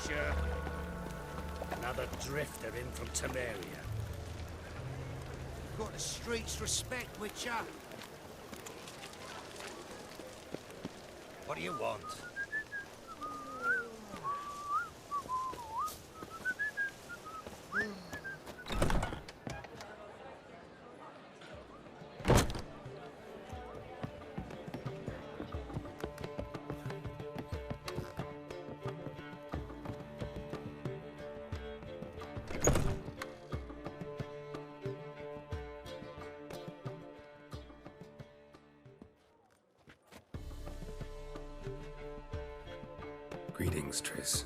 Witcher. Another drifter in from Temeria. Got the streets respect, Witcher. What do you want? Greetings, Triss.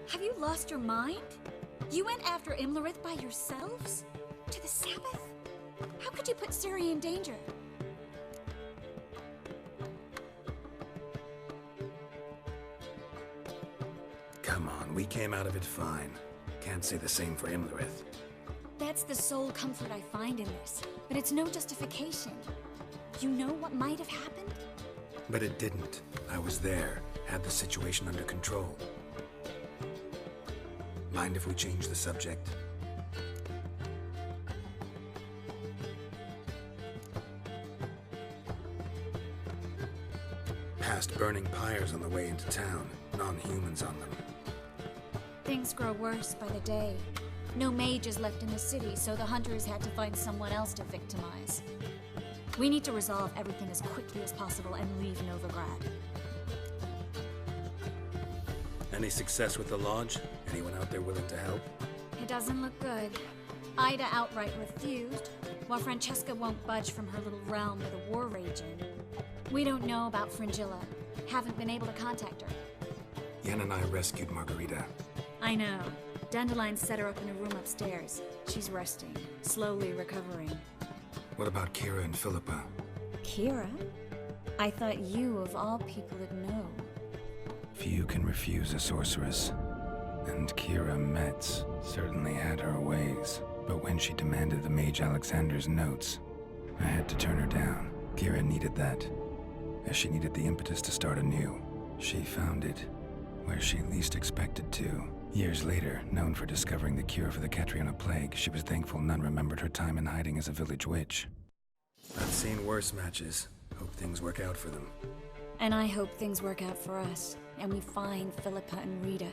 Have you lost your mind? You went after Imlerith by yourselves? To the Sabbath? How could you put Ciri in danger? Come on, we came out of it fine. Can't say the same for Imlerith. That's the sole comfort I find in this, but it's no justification. You know what might have happened? But it didn't. I was there, had the situation under control. Mind if we change the subject? Past burning pyres on the way into town, non-humans on them. Things grow worse by the day. No mages left in the city, so the hunters had to find someone else to victimize. We need to resolve everything as quickly as possible and leave Novigrad. Any success with the lodge? Anyone out there willing to help? It doesn't look good. Ida outright refused, while Francesca won't budge from her little realm with a war raging. We don't know about Fringilla. Haven't been able to contact her. Yen and I rescued Margarita. I know. Dandelion set her up in a room upstairs. She's resting, slowly recovering. What about Kira and Philippa? Kira? I thought you, of all people, would know. Few can refuse a sorceress. And Kira Metz certainly had her ways. But when she demanded the Mage Alexander's notes, I had to turn her down. Kira needed that, as she needed the impetus to start anew. She found it where she least expected to. Years later, known for discovering the cure for the Catriona plague, she was thankful none remembered her time in hiding as a village witch. I've seen worse matches. Hope things work out for them. And I hope things work out for us, and we find Philippa and Rita.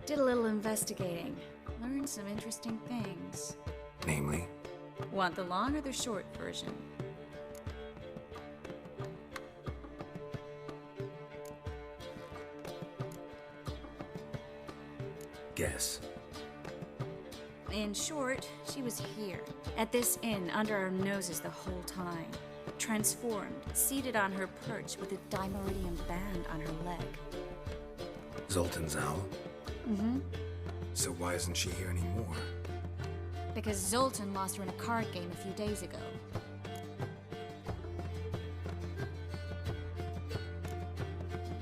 Did a little investigating. Learned some interesting things. Namely? Want the long or the short version? Guess. In short, she was here, at this inn, under our noses the whole time. Transformed, seated on her perch with a dimeridium band on her leg. Zoltan's owl? Mm-hmm. So why isn't she here anymore? Because Zoltan lost her in a card game a few days ago.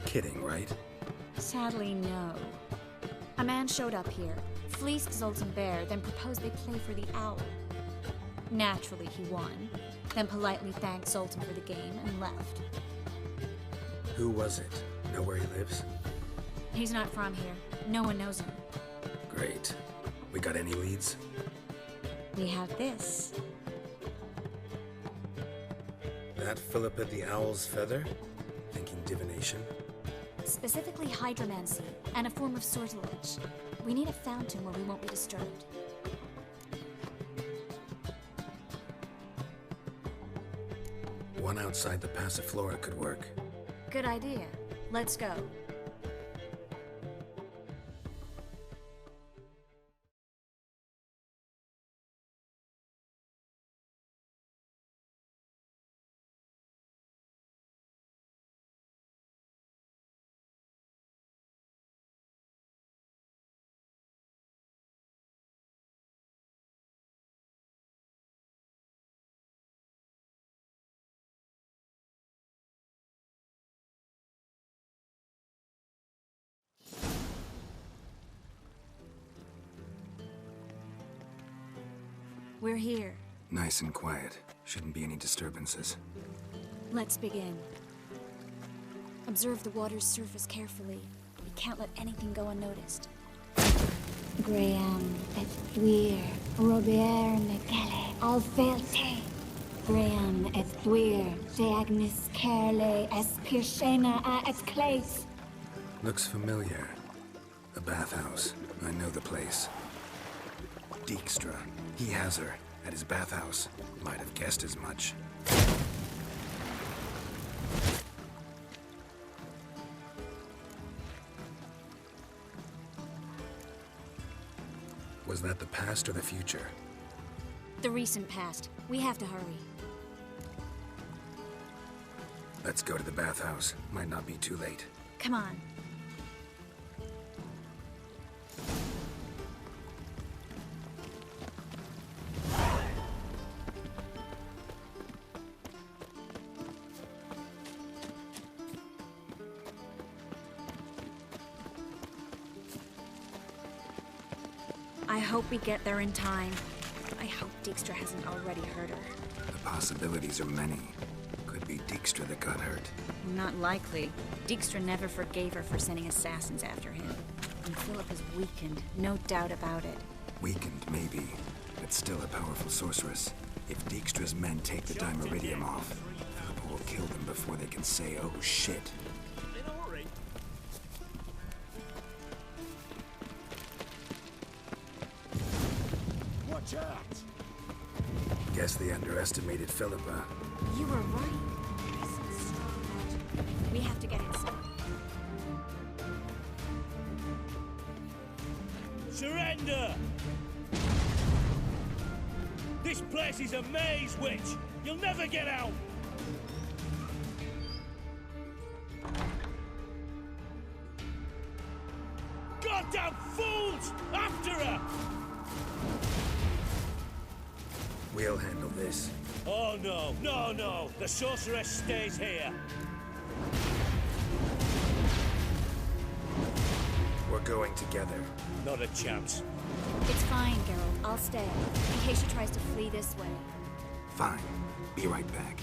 Kidding, right? Sadly, no. A man showed up here, fleeced Zoltan bare, then proposed they play for the owl. Naturally, he won, then politely thanked Zoltan for the game and left. Who was it? Know where he lives? He's not from here. No one knows him. Great. We got any leads? We have this. That Philippa the Owl's feather? Thinking divination? Specifically hydromancy, and a form of sortilege. We need a fountain where we won't be disturbed. One outside the Passiflora could work. Good idea. Let's go. We're here. Nice and quiet. Shouldn't be any disturbances. Let's begin. Observe the water's surface carefully. Be can't let anything go unnoticed. Graham et thuir, Robert Mcgelle, Alfelte. Graham et thuir, de agnis kerle, es pirshena a et clays. Looks familiar. A bathhouse. I know the place. Dijkstra. He has her at his bathhouse. Might have guessed as much. Was that the past or the future? The recent past. We have to hurry. Let's go to the bathhouse. Might not be too late. Come on. I hope we get there in time. I hope Dijkstra hasn't already hurt her. The possibilities are many. Could be Dijkstra that got hurt. Not likely. Dijkstra never forgave her for sending assassins after him. And Philip is weakened, no doubt about it. Weakened, maybe, but still a powerful sorceress. If Dijkstra's men take the Dimeridium off, Philippa will kill them before they can say, oh shit. Watch out! Guess they underestimated Philippa. You were right. We have to get inside. Surrender! This place is a maze, witch! You'll never get out! Goddamn fools! After her! We'll handle this. Oh no, no, no! The sorceress stays here! We're going together. Not a chance. It's fine, Geralt. I'll stay. In case she tries to flee this way. Fine. Be right back.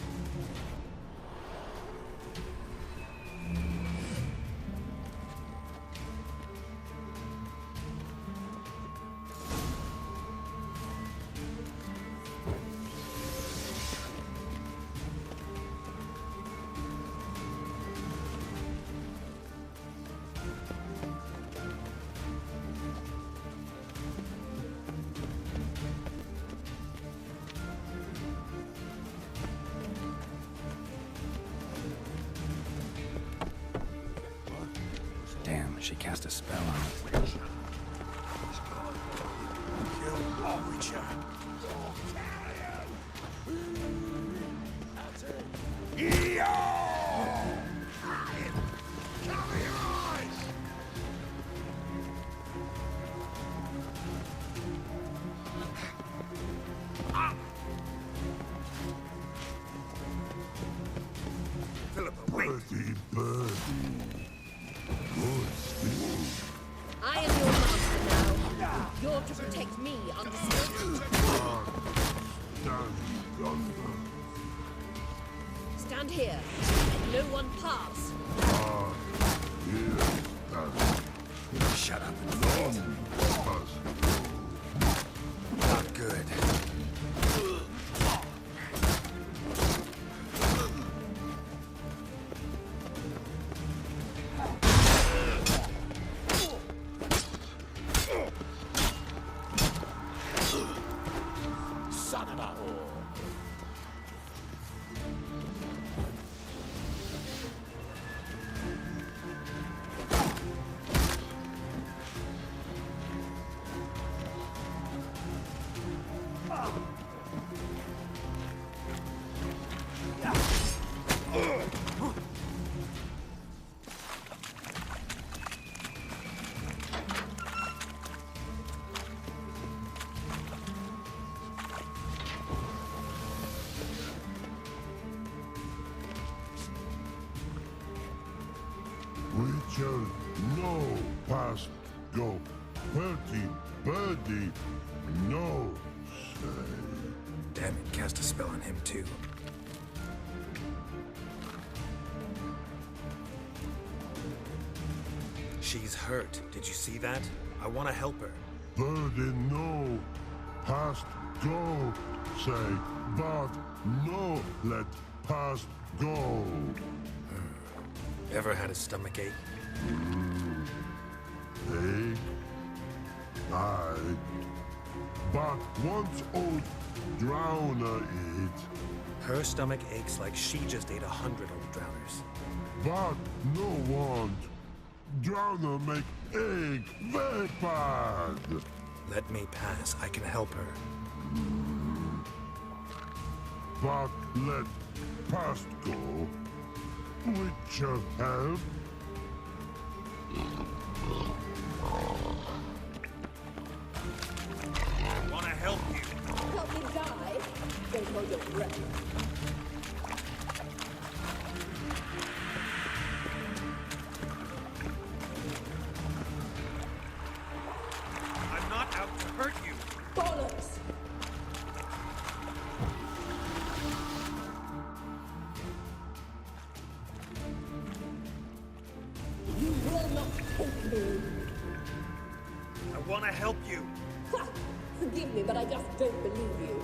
Damn, she cast a spell on it. I am your master now. You're to protect me, understood? Stand here. Let no one pass. Shut up and fight. Not good. Son of a whore! Witcher, no past go. Bertie, birdie, no say. Damn it, cast a spell on him too. She's hurt. Did you see that? I want to help her. Birdie, no. Past go, say. But no, let past go. Ever had a stomach ache? Ache? Aye. But once old drowner eat. Her stomach aches like she just ate 100 old drowners. But no want. Drowner make ache very bad. Let me pass. I can help her. But let past go. Which help. I want to help you. Help me die? Don't hold your breath. I'm not out to hurt you. Bollocks! You will not take me. I want to help you. Ha! Forgive me, but I just don't believe you.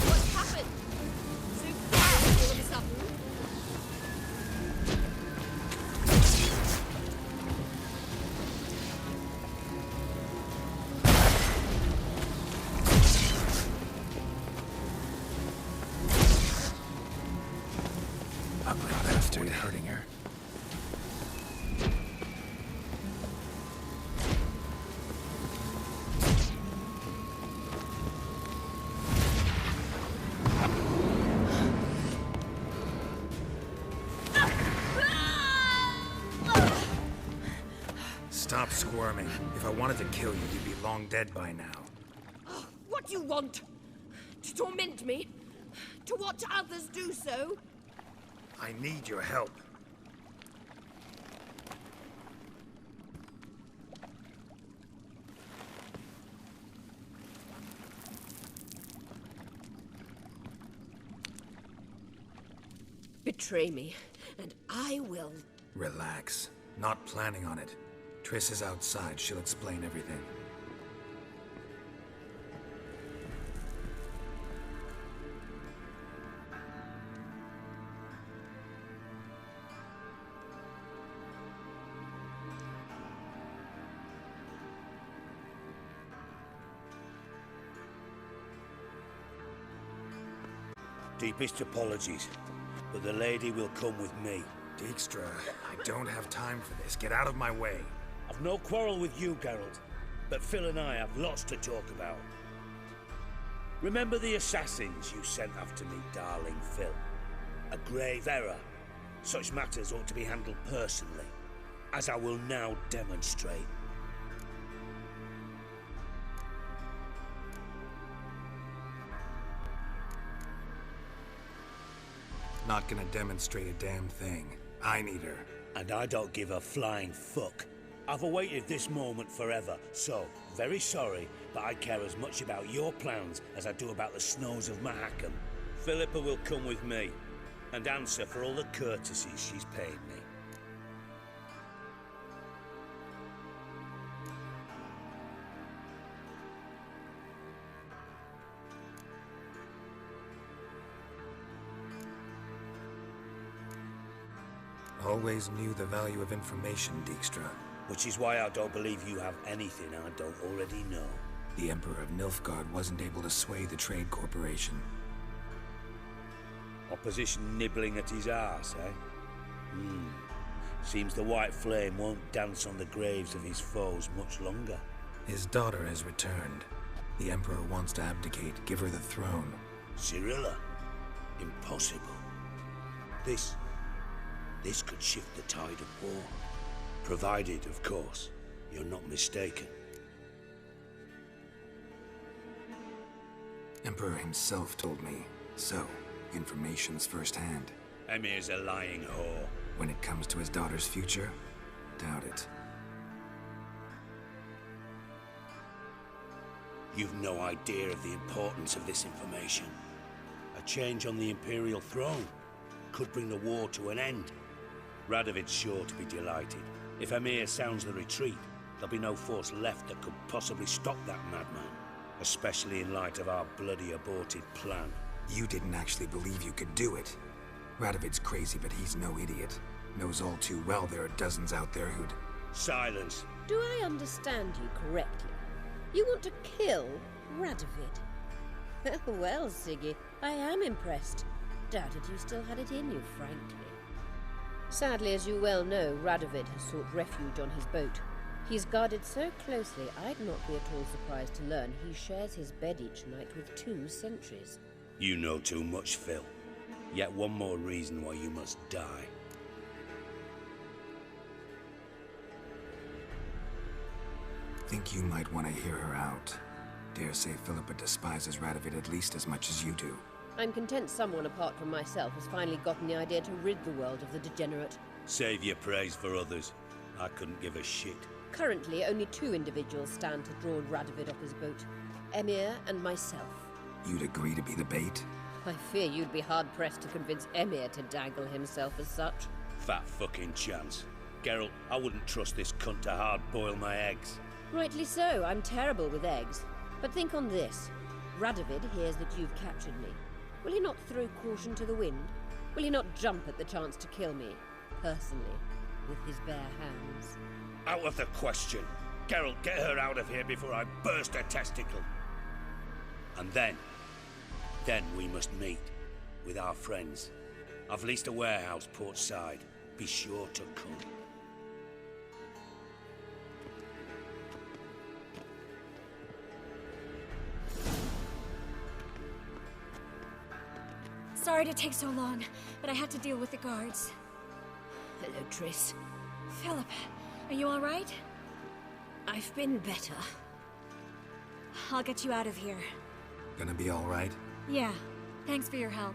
What's happened? So fast all of a sudden. Ugly bastard hurting her. Stop squirming. If I wanted to kill you, you'd be long dead by now. What do you want? To torment me? To watch others do so? I need your help. Betray me, and I will. Relax. Not planning on it. Triss is outside. She'll explain everything. Deepest apologies, but the lady will come with me. Dijkstra, I don't have time for this. Get out of my way. I've no quarrel with you, Geralt, but Phil and I have lots to talk about. Remember the assassins you sent after me, darling Phil? A grave error. Such matters ought to be handled personally, as I will now demonstrate. Not gonna demonstrate a damn thing. I need her. And I don't give a flying fuck. I've awaited this moment forever, so, very sorry, but I care as much about your plans as I do about the snows of Mahakam. Philippa will come with me, and answer for all the courtesies she's paid me. Always knew the value of information, Dijkstra. Which is why I don't believe you have anything I don't already know. The Emperor of Nilfgaard wasn't able to sway the Trade Corporation. Opposition nibbling at his arse, eh? Seems the white flame won't dance on the graves of his foes much longer. His daughter has returned. The Emperor wants to abdicate, give her the throne. Cyrilla? Impossible. This could shift the tide of war. Provided, of course, you're not mistaken. Emperor himself told me. So, information's firsthand. Emir's a lying whore. When it comes to his daughter's future, doubt it. You've no idea of the importance of this information. A change on the Imperial throne could bring the war to an end. Radovid's sure to be delighted. If Emir sounds the retreat, there'll be no force left that could possibly stop that madman. Especially in light of our bloody aborted plan. You didn't actually believe you could do it. Radovid's crazy, but he's no idiot. Knows all too well there are dozens out there who'd... Silence. Do I understand you correctly? You want to kill Radovid? Well, Siggy, I am impressed. Doubted you still had it in you, frankly. Sadly, as you well know, Radovid has sought refuge on his boat. He's guarded so closely, I'd not be at all surprised to learn he shares his bed each night with 2 sentries. You know too much, Phil. Yet one more reason why you must die. Think you might want to hear her out. Dare say Philippa despises Radovid at least as much as you do. I'm content someone apart from myself has finally gotten the idea to rid the world of the degenerate. Save your praise for others. I couldn't give a shit. Currently, only 2 individuals stand to draw Radovid off his boat. Emir and myself. You'd agree to be the bait? I fear you'd be hard-pressed to convince Emir to dangle himself as such. Fat fucking chance. Geralt, I wouldn't trust this cunt to hard-boil my eggs. Rightly so, I'm terrible with eggs. But think on this. Radovid hears that you've captured me. Will he not throw caution to the wind? Will he not jump at the chance to kill me, personally, with his bare hands? Out of the question. Geralt, get her out of here before I burst her testicle. And then we must meet with our friends. I've leased a warehouse port side. Be sure to come. Sorry to take so long, but I had to deal with the guards. Hello, Triss. Philip, are you all right? I've been better. I'll get you out of here. Gonna be all right? Yeah, thanks for your help.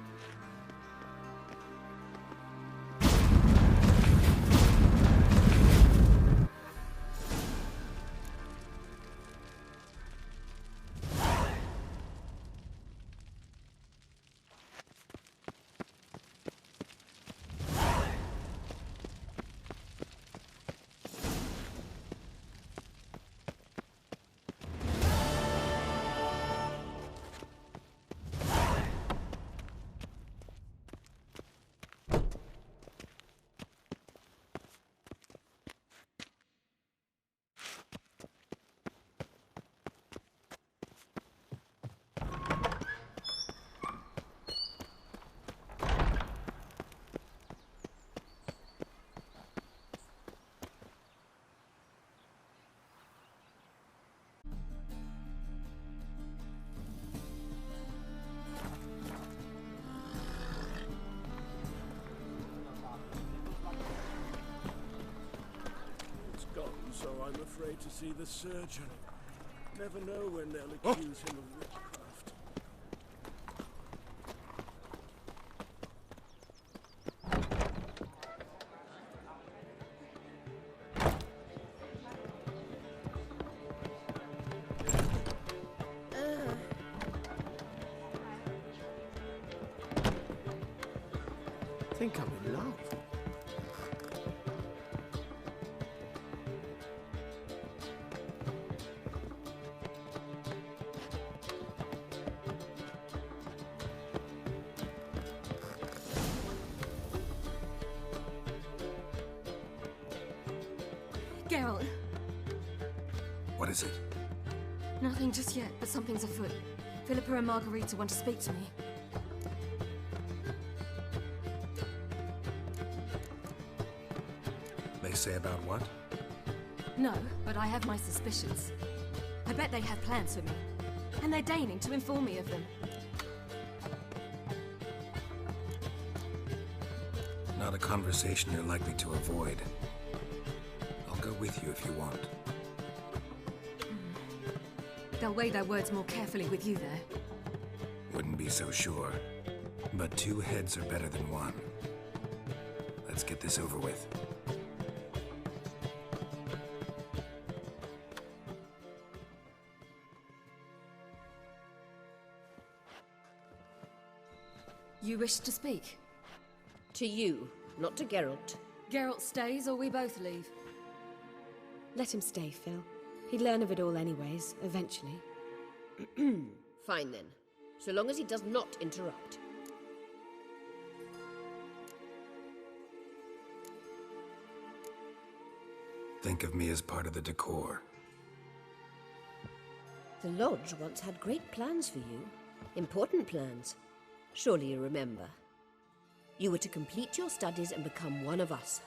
So I'm afraid to see the surgeon. Never know when they'll accuse him of witchcraft. Think I'm in love. Geralt. What is it? Nothing just yet, but something's afoot. Philippa and Margarita want to speak to me. say about what? No, but I have my suspicions. I bet they have plans for me, and they're deigning to inform me of them. Not a conversation you're likely to avoid. I'll go with you if you want. They'll weigh their words more carefully with you there. Wouldn't be so sure. But 2 heads are better than 1. Let's get this over with. You wish to speak? To you, not to Geralt. Geralt stays or we both leave? Let him stay, Phil. He'd learn of it all anyways, eventually. Fine then, so long as he does not interrupt. Think of me as part of the decor. The Lodge once had great plans for you. Important plans. Surely you remember. You were to complete your studies and become one of us.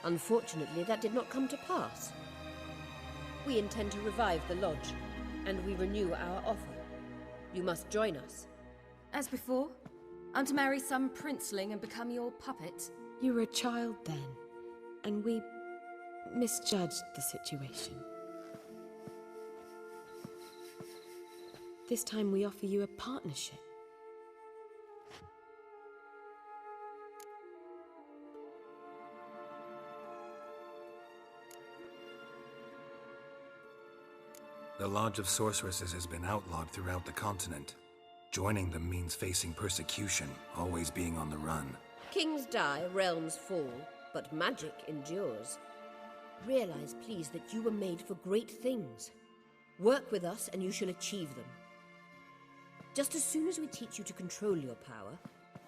Unfortunately, that did not come to pass. We intend to revive the Lodge, and we renew our offer. You must join us. As before? I'm to marry some princeling and become your puppet? You were a child then, and we misjudged the situation. This time we offer you a partnership. The Lodge of Sorceresses has been outlawed throughout the continent. Joining them means facing persecution, always being on the run. Kings die, realms fall, but magic endures. Realize, please, that you were made for great things. Work with us and you shall achieve them. Just as soon as we teach you to control your power,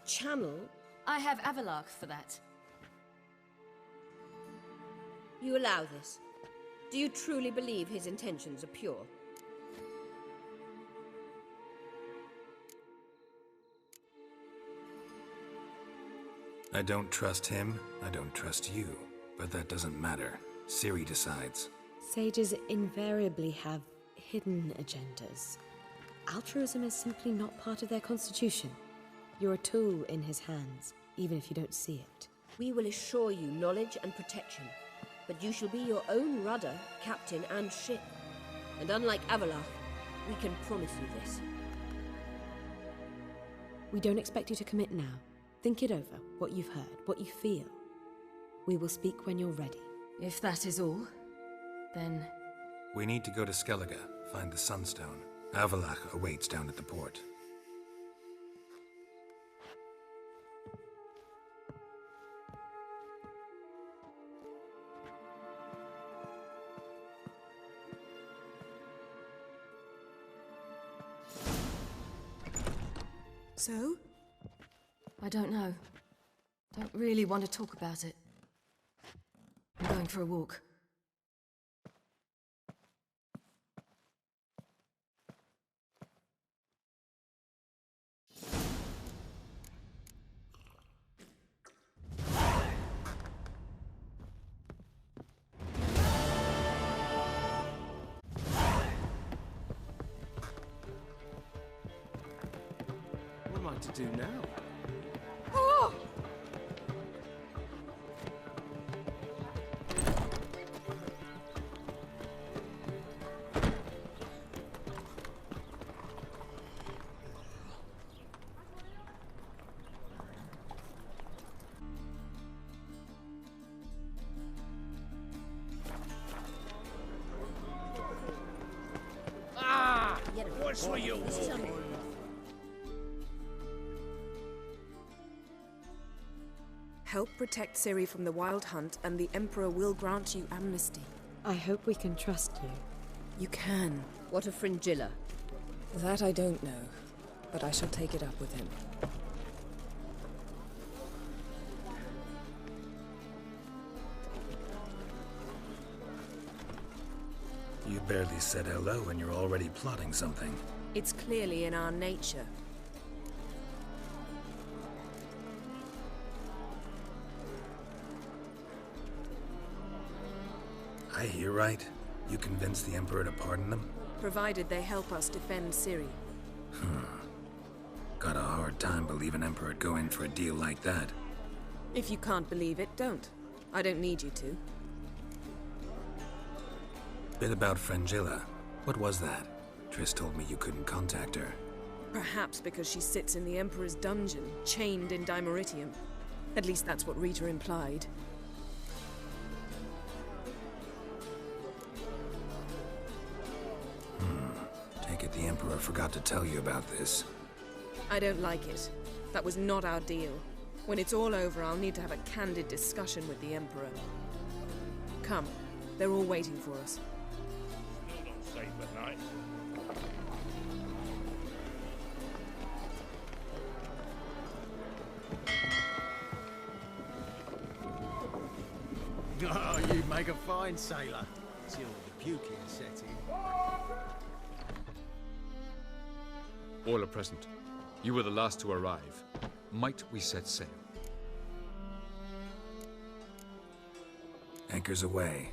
channel... I have Avalach for that. You allow this? Do you truly believe his intentions are pure? I don't trust him, I don't trust you. But that doesn't matter. Ciri decides. Sages invariably have hidden agendas. Altruism is simply not part of their constitution. You're a tool in his hands, even if you don't see it. We will assure you knowledge and protection, but you shall be your own rudder, captain, and ship. And unlike Avalach, we can promise you this. We don't expect you to commit now. Think it over, what you've heard, what you feel. We will speak when you're ready. If that is all, then... We need to go to Skellige, find the Sunstone. Avalach awaits down at the port. So? I don't know. Don't really want to talk about it. I'm going for a walk. What am I to do now? Oh! What's for you? Help protect Ciri from the Wild Hunt, and the Emperor will grant you amnesty. I hope we can trust you. You can. What of Fringilla? That I don't know, but I shall take it up with him. You barely said hello and you're already plotting something. It's clearly in our nature. I hear right? You convinced the Emperor to pardon them? Provided they help us defend Ciri. Got a hard time believing Emperor'd go in for a deal like that. If you can't believe it, don't. I don't need you to. Bit about Frangilla. What was that? Triss told me you couldn't contact her. Perhaps because she sits in the Emperor's dungeon, chained in Dimeritium. At least that's what Rita implied. Take it the Emperor forgot to tell you about this. I don't like it. That was not our deal. When it's all over, I'll need to have a candid discussion with the Emperor. Come. They're all waiting for us. Still not safe at night. Oh, you make a fine sailor. Till the puking set in. All are present. You were the last to arrive. Might we set sail? Anchors away.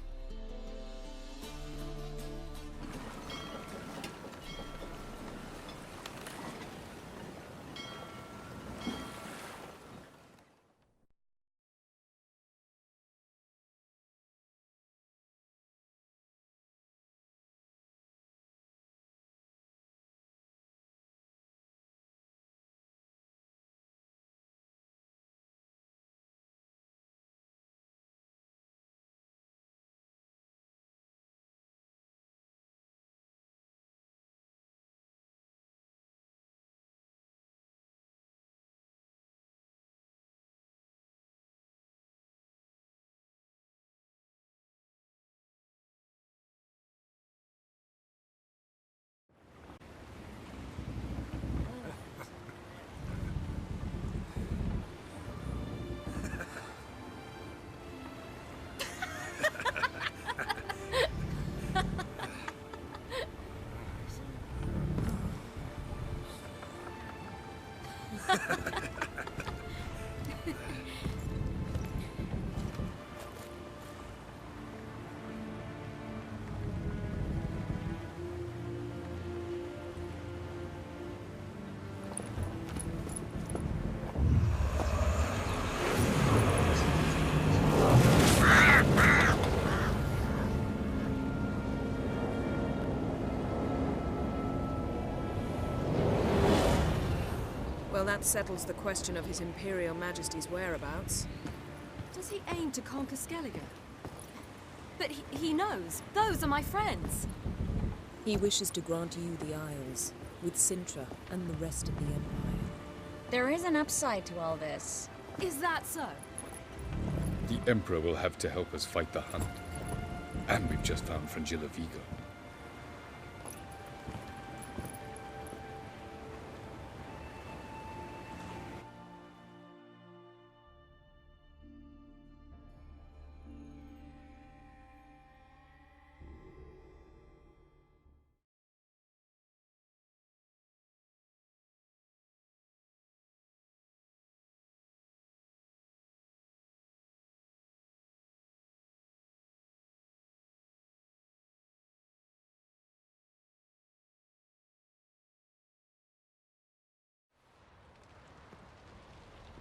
Well, that settles the question of His Imperial Majesty's whereabouts. Does he aim to conquer Skellige? But he knows. Those are my friends. He wishes to grant you the Isles, with Sintra and the rest of the Empire. There is an upside to all this. Is that so? The Emperor will have to help us fight the Hunt. And we've just found Frangilla Vigo.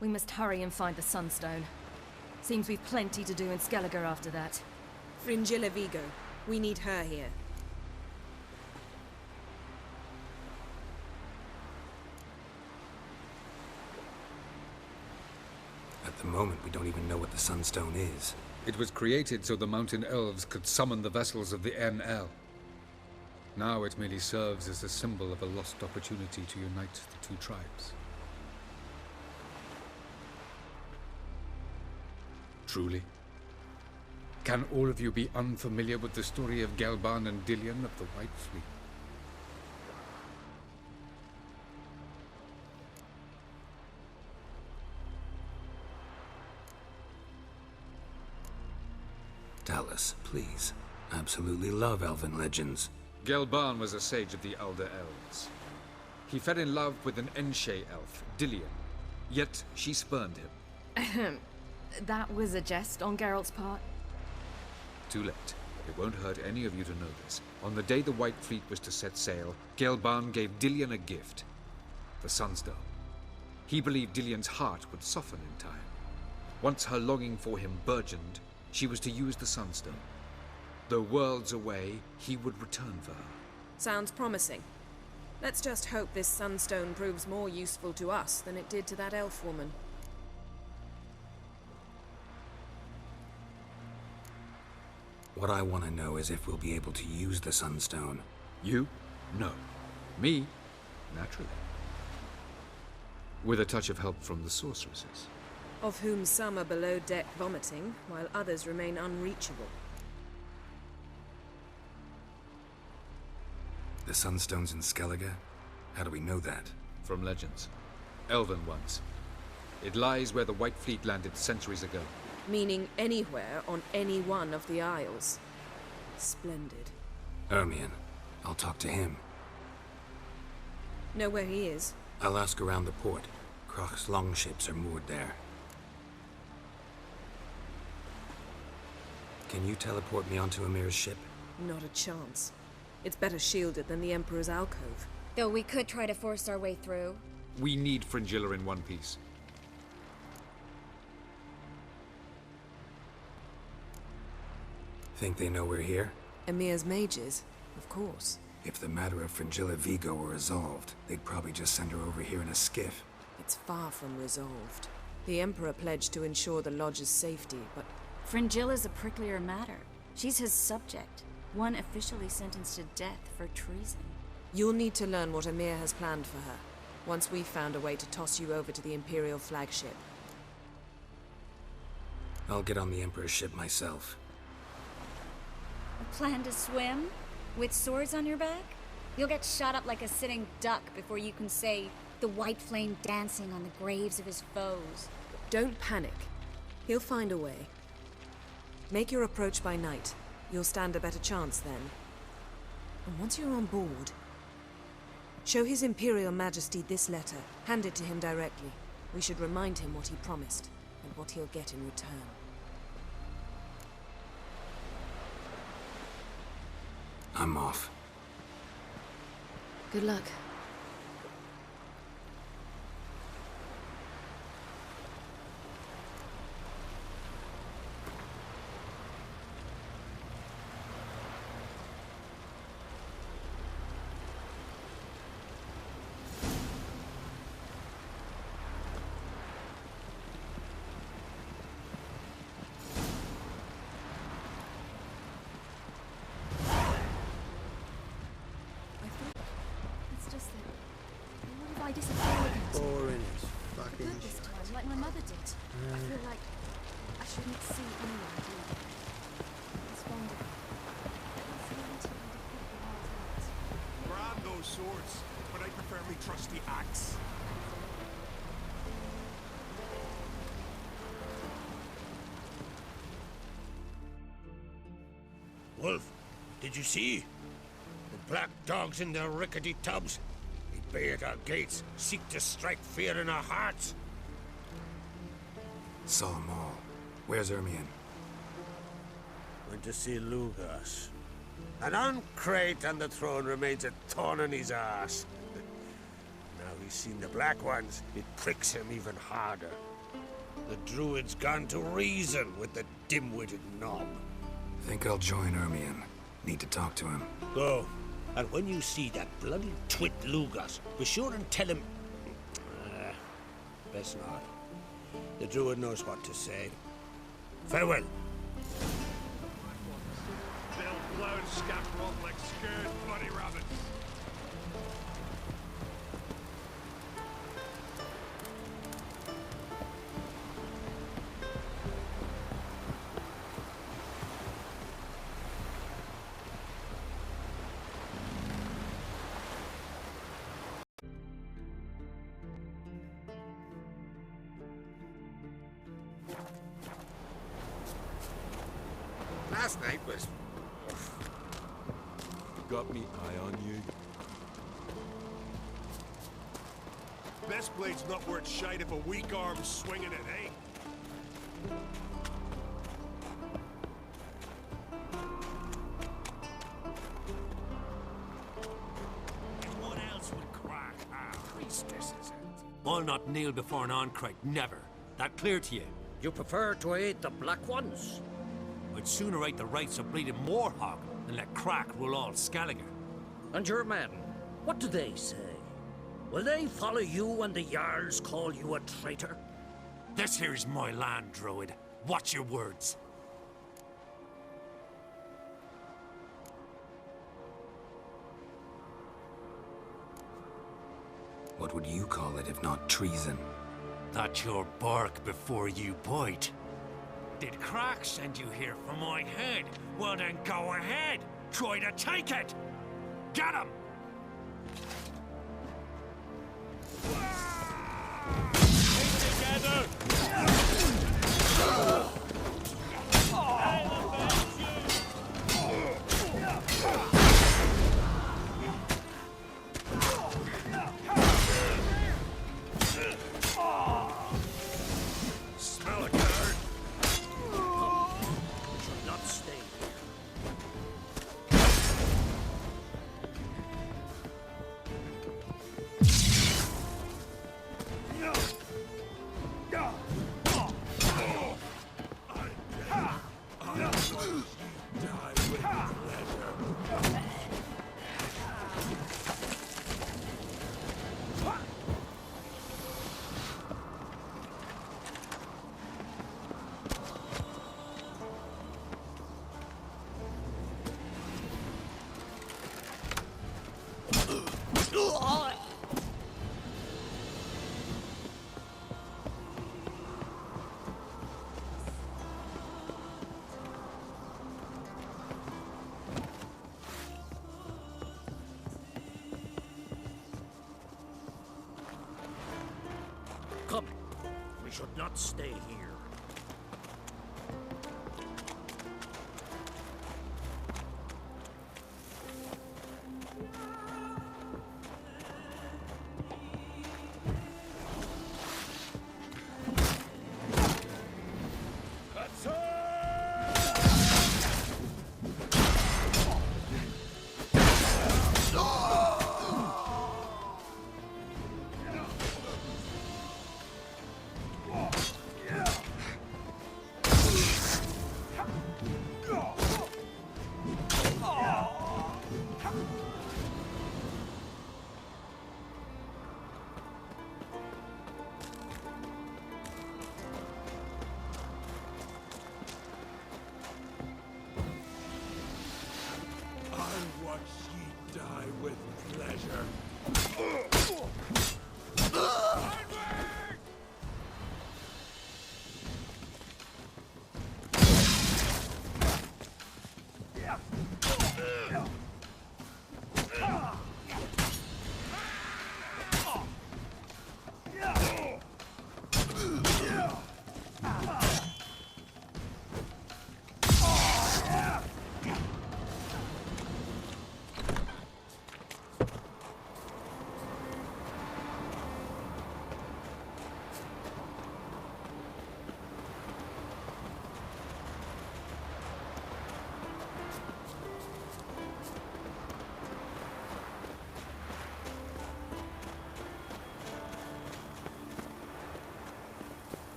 We must hurry and find the Sunstone. Seems we've plenty to do in Skellige after that. Fringilla Vigo. We need her here. At the moment, we don't even know what the Sunstone is. It was created so the Mountain Elves could summon the vessels of the NL. Now it merely serves as a symbol of a lost opportunity to unite the two tribes. Truly? Can all of you be unfamiliar with the story of Gelban and Dillion of the White Fleet? Tell us, please. Absolutely love elven legends. Gelban was a sage of the Elder Elves. He fell in love with an Enshe elf, Dillion, yet she spurned him. That was a jest on Geralt's part. Too late. It won't hurt any of you to know this. On the day the White Fleet was to set sail, Gelban gave Dillion a gift. The Sunstone. He believed Dillion's heart would soften in time. Once her longing for him burgeoned, she was to use the Sunstone. Though worlds away, he would return for her. Sounds promising. Let's just hope this Sunstone proves more useful to us than it did to that elf woman. What I want to know is if we'll be able to use the Sunstone. You? No. Me? Naturally. With a touch of help from the sorceresses. Of whom some are below deck vomiting, while others remain unreachable. The Sunstone's in Skellige? How do we know that? From legends. Elven ones. It lies where the White Fleet landed centuries ago. Meaning anywhere on any one of the Isles. Splendid. Ermion. I'll talk to him. Know where he is? I'll ask around the port. Krach's longships are moored there. Can you teleport me onto Amir's ship? Not a chance. It's better shielded than the Emperor's alcove. Though we could try to force our way through. We need Fringilla in one piece. Think they know we're here? Emir's mages, of course. If the matter of Fringilla Vigo were resolved, they'd probably just send her over here in a skiff. It's far from resolved. The Emperor pledged to ensure the Lodge's safety, but... Fringilla's a pricklier matter. She's his subject. One officially sentenced to death for treason. You'll need to learn what Emir has planned for her, once we've found a way to toss you over to the Imperial flagship. I'll get on the Emperor's ship myself. A plan to swim? With swords on your back? You'll get shot up like a sitting duck before you can say the white flame dancing on the graves of his foes. Don't panic. He'll find a way. Make your approach by night. You'll stand a better chance then. And once you're on board, show His Imperial Majesty this letter. Hand it to him directly. We should remind him what he promised, and what he'll get in return. I'm off. Good luck. I disappear again. Boring as fucking Good this time, like my mother did. I feel like I shouldn't see anyone do it. It's wonderful. It's really too Grab those swords, but I prefer me trusty axe. Wolf, did you see? The black dogs in their rickety tubs? They bay at our gates, seek to strike fear in our hearts. Saw 'em all. Where's Ermion? Went to see Lugas. And on Crate and the throne remains a thorn in his arse. Now he's seen the black ones, it pricks him even harder. The druid's gone to reason with the dim-witted knob. Think I'll join Ermion. Need to talk to him. Go. And when you see that bloody twit Lugas, be sure and tell him... best not. The druid knows what to say. Farewell. They'll blow scatter off like scared bloody rabbits. Last night was... Got me eye on you. Best blade's not worth shite if a weak arm's swinging it, eh? justice, is it? I'll not kneel before an Oncrite, never. That clear to you? You prefer to aid the Black Ones? I'd sooner aid the rights of bleeding Moorhog than let Crack rule all Skellige. And your men, what do they say? Will they follow you when the Jarls call you a traitor? This here's my land, Druid. Watch your words. What would you call it if not treason? That's your bark before you bite. Did Crack send you here for my head? Well then go ahead. Try to take it. Get him! Together! Smell it, Guard. We should not stay here. Come, we should not stay here.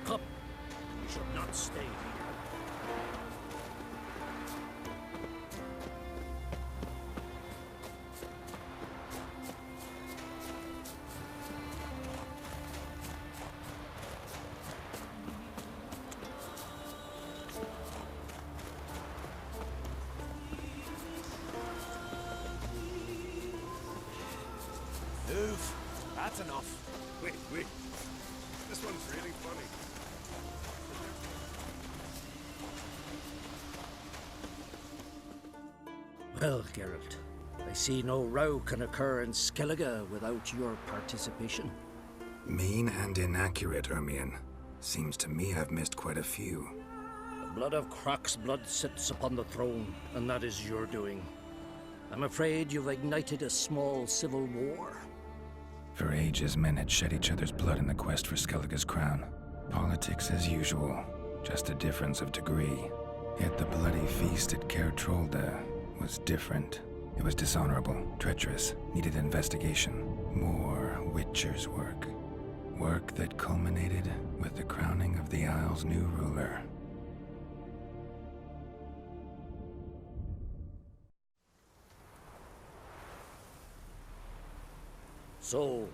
Come, we should not stay here. Move. That's enough. Wait. This one's really funny. Well, Geralt, I see no row can occur in Skellige without your participation. Mean and inaccurate, Ermion. Seems to me I've missed quite a few. The blood of Croc's blood sits upon the throne, and that is your doing. I'm afraid you've ignited a small civil war. For ages, men had shed each other's blood in the quest for Skellige's crown. Politics as usual, just a difference of degree. Yet the bloody feast at Caer Trolda was different. It was dishonorable, treacherous, needed investigation. More Witcher's work. Work that culminated with the crowning of the Isle's new ruler. So,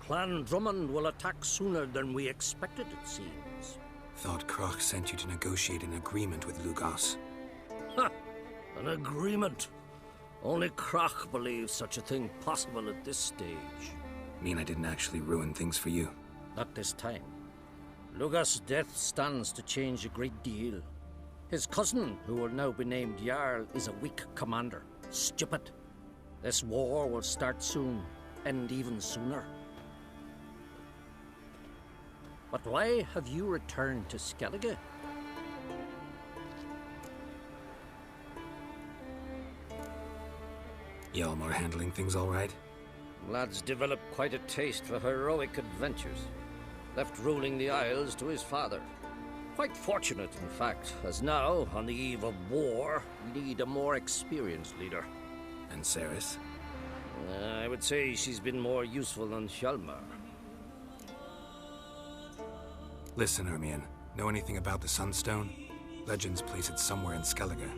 Clan Drummond will attack sooner than we expected, it seems. Thought Kroch sent you to negotiate an agreement with Lugos. Ha! An agreement? Only Kroch believes such a thing possible at this stage. Mean I didn't actually ruin things for you? Not this time. Lugos' death stands to change a great deal. His cousin, who will now be named Jarl, is a weak commander. Stupid. This war will start soon, end even sooner. But why have you returned to Skellige? Hjalmar handling things all right? Lad's developed quite a taste for heroic adventures. Left ruling the Isles to his father. Quite fortunate, in fact, as now, on the eve of war, we need a more experienced leader. And Ceres? I would say she's been more useful than Hjalmar. Listen, Ermion. Know anything about the Sunstone? Legends place it somewhere in Skellige.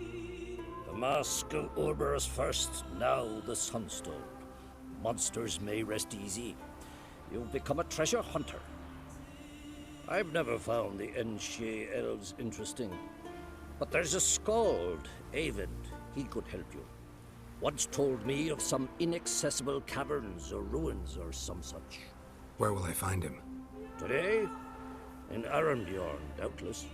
The mask of Urberus first, now the Sunstone. Monsters may rest easy. You've become a treasure hunter. I've never found the Enshe elves interesting. But there's a skald, Avid. He could help you. Once told me of some inaccessible caverns or ruins or some such. Where will I find him? Today? In Arenbjorn, doubtless.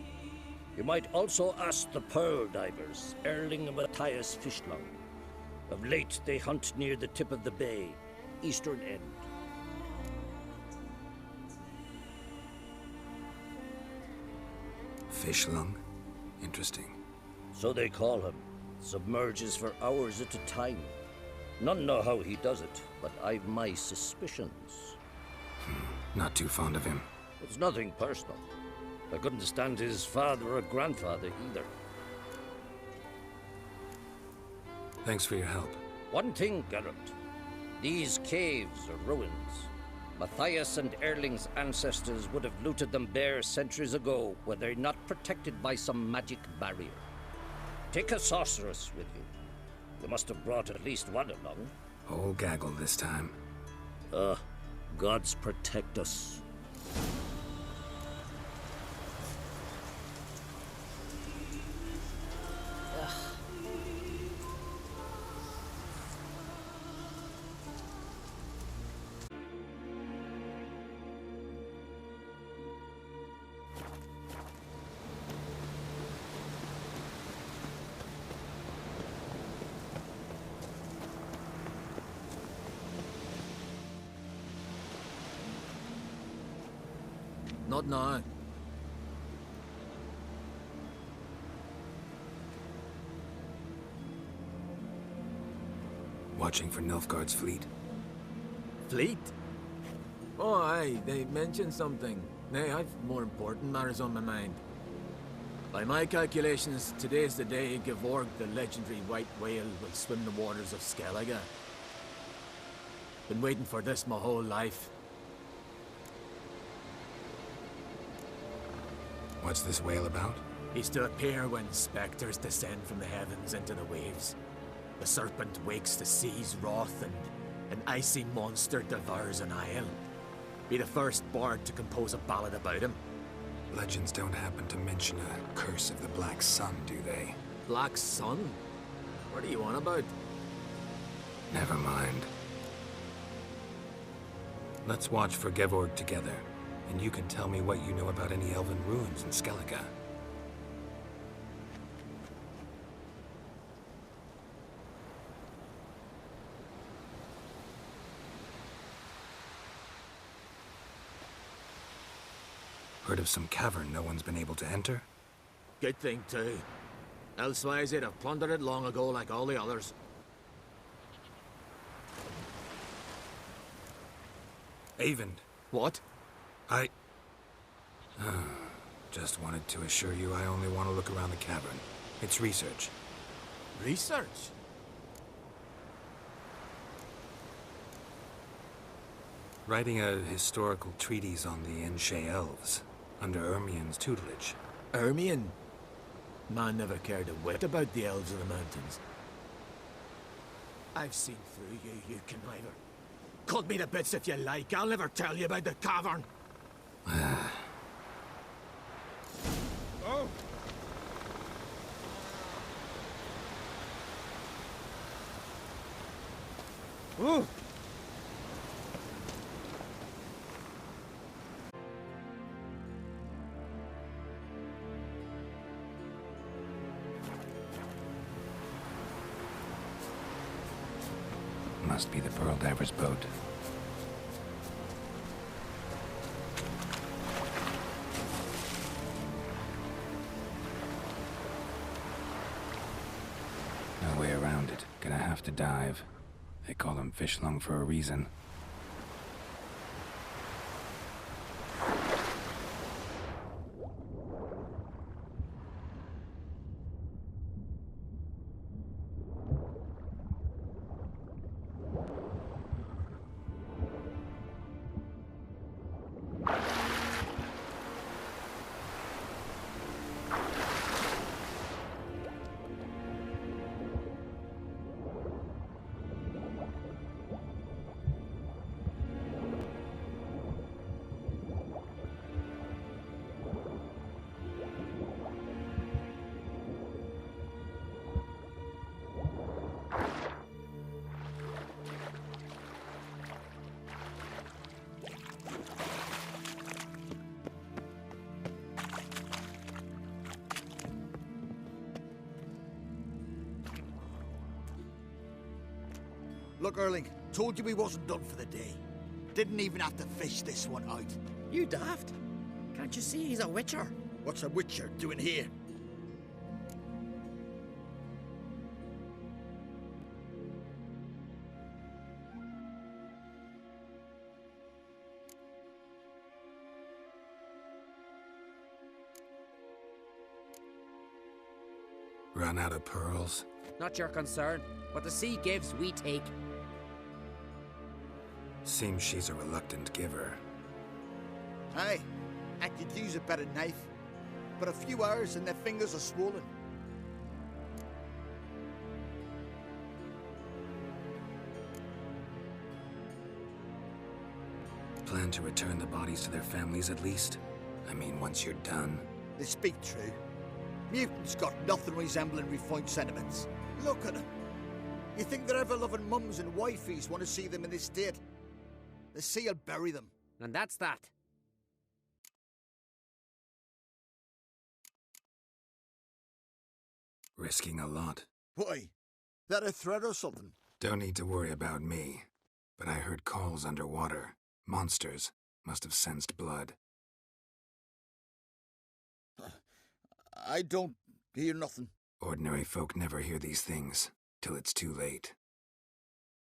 You might also ask the Pearl Divers, Erling and Matthias Fishlung. Of late, they hunt near the tip of the bay, eastern end. Fishlung? Interesting. So they call him. Submerges for hours at a time. None know how he does it, but I've my suspicions. Not too fond of him. It's nothing personal. I couldn't stand his father or grandfather either. Thanks for your help. One thing, Geralt. These caves are ruins. Matthias and Erling's ancestors would have looted them bare centuries ago were they not protected by some magic barrier. Take a sorceress with you. You must have brought at least one along. Whole gaggle this time. Gods protect us. Not now. Watching for Nilfgaard's fleet. Fleet? Oh, aye, they mentioned something. Nay, I've more important matters on my mind. By my calculations, today's the day Gevorg, the legendary white whale, will swim the waters of Skellige. Been waiting for this my whole life. What's this whale about? He's to appear when specters descend from the heavens into the waves. The serpent wakes the sea's wrath and an icy monster devours an isle. Be the first bard to compose a ballad about him. Legends don't happen to mention a curse of the Black Sun, do they? Black Sun? What are you on about? Never mind. Let's watch for Gevorg together, and you can tell me what you know about any elven ruins in Skellige. Heard of some cavern no one's been able to enter? Good thing, too. Elsewise, they'd have plundered it long ago like all the others. Avon. What? Just wanted to assure you I only want to look around the cavern. It's research. Research? Writing a historical treatise on the Enshe elves, under Ermien's tutelage. Ermien? Man never cared a whit about the elves of the mountains. I've seen through you, you conniver. Cut me to bits if you like, I'll never tell you about the cavern. Oh! Ooh! Must be the Pearl Diver's boat. No way around it. Gonna have to dive. They call them fish lung for a reason. Look, Erling, told you we wasn't done for the day. Didn't even have to fish this one out. You daft? Can't you see he's a witcher? What's a witcher doing here? Run out of pearls? Not your concern. What the sea gives, we take. Seems she's a reluctant giver. Aye, I could use a better knife. But a few hours and their fingers are swollen. Plan to return the bodies to their families at least? I mean, once you're done. They speak true. Mutants got nothing resembling refined sentiments. Look at them. You think their ever-loving mums and wifeys want to see them in this state? The sea will bury them. And that's that. Risking a lot. Why? That a threat or something? Don't need to worry about me. But I heard calls underwater. Monsters must have sensed blood. I don't hear nothing. Ordinary folk never hear these things, till it's too late.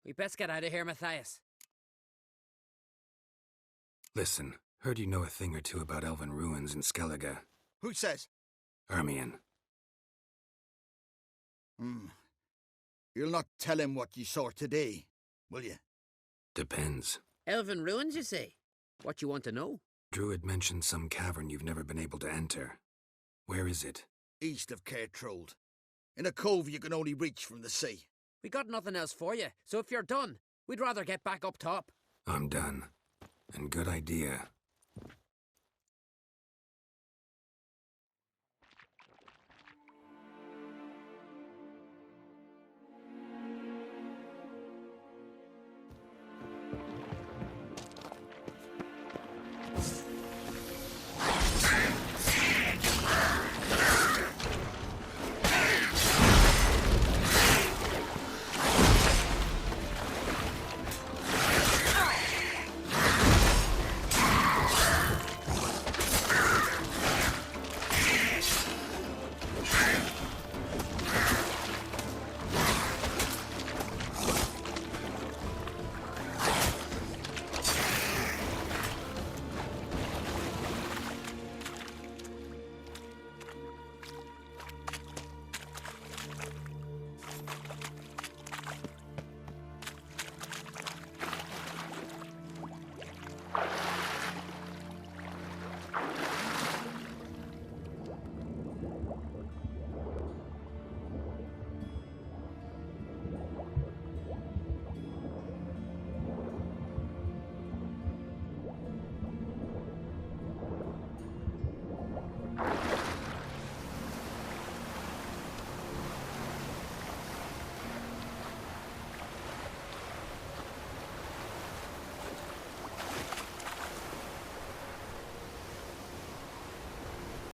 We best get out of here, Matthias. Listen, heard you know a thing or two about elven ruins in Skellige. Who says? Ermion. You'll not tell him what you saw today, will you? Depends. Elven ruins, you say? What you want to know? Druid mentioned some cavern you've never been able to enter. Where is it? East of Cairtrold. In a cove you can only reach from the sea. We got nothing else for you, so if you're done, we'd rather get back up top. I'm done. And good idea.